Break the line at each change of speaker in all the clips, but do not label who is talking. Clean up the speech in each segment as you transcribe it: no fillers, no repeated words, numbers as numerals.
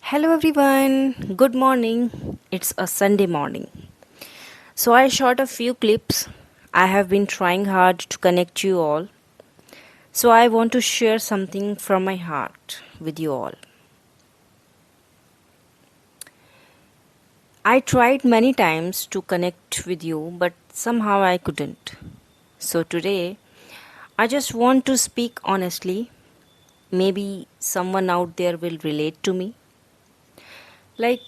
Hello everyone, good morning. It's a Sunday morning. So I shot a few clips. I have been trying hard to connect you all. So I want to share something from my heart with you all. I tried many times to connect with you, but somehow I couldn't. So today, I just want to speak honestly. Maybe someone out there will relate to me. Like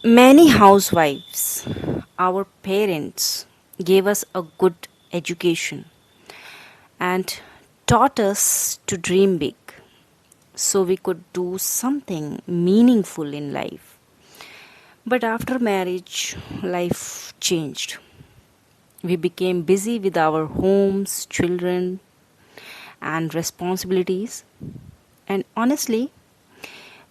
many housewives, our parents gave us a good education and taught us to dream big so we could do something meaningful in life. But after marriage, life changed. We became busy with our homes, children, and responsibilities. And honestly,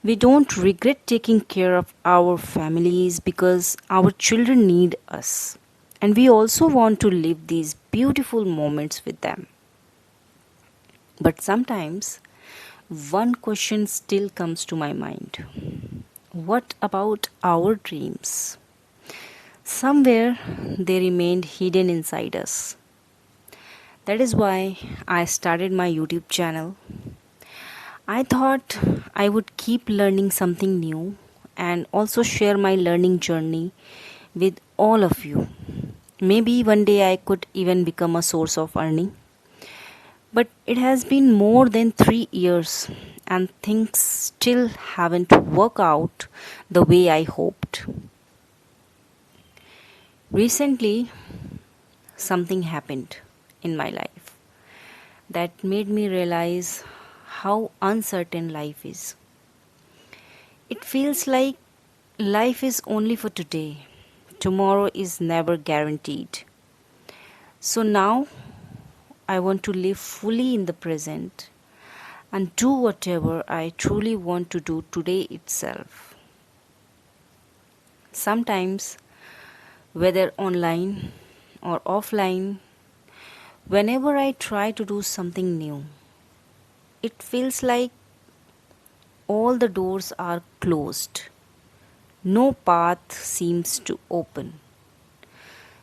we don't regret taking care of our families because our children need us. And we also want to live these beautiful moments with them. But sometimes one question still comes to my mind. What about our dreams? Somewhere they remained hidden inside us. That is why I started my YouTube channel. I thought I would keep learning something new and also share my learning journey with all of you. Maybe one day I could even become a source of earning. But it has been more than 3 years and things still haven't worked out the way I hoped. Recently, something happened in my life that made me realize how uncertain life is. It feels like life is only for today. Tomorrow is never guaranteed. So now I want to live fully in the present and do whatever I truly want to do today itself. Sometimes, whether online or offline, whenever I try to do something new, it feels like all the doors are closed. No path seems to open.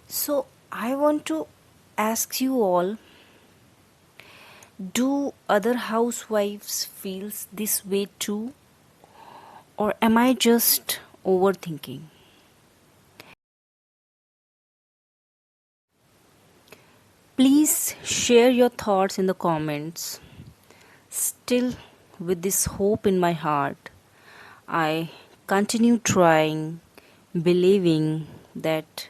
So, I want to ask you all, do other housewives feels this way too, or am I just overthinking? Please share your thoughts in the comments. Still, with this hope in my heart, I continue trying, believing that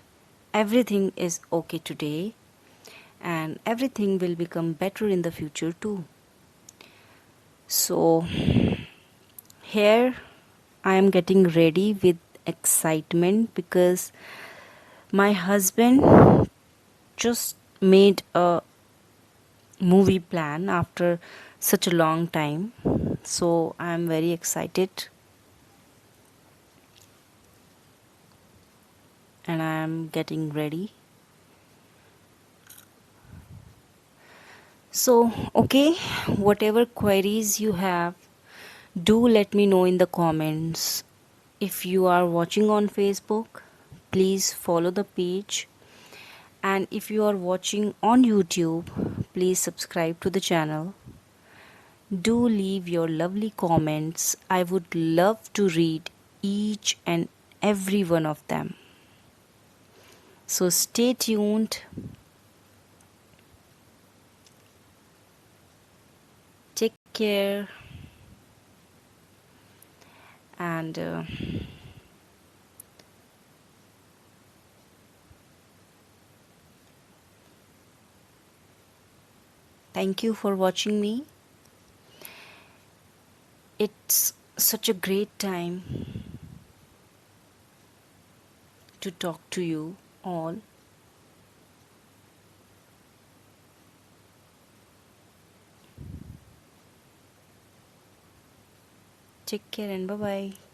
everything is okay today and everything will become better in the future too. So, here I am getting ready with excitement because my husband just made a movie plan after such a long time. So I am very excited and I am getting ready. So, okay, whatever queries you have, do let me know in the comments. If you are watching on Facebook, please follow the page. And if you are watching on YouTube, please subscribe to the channel. Do leave your lovely comments. I would love to read each and every one of them. So stay tuned. Take care. And thank you for watching me. It's such a great time to talk to you all. Take care and bye bye.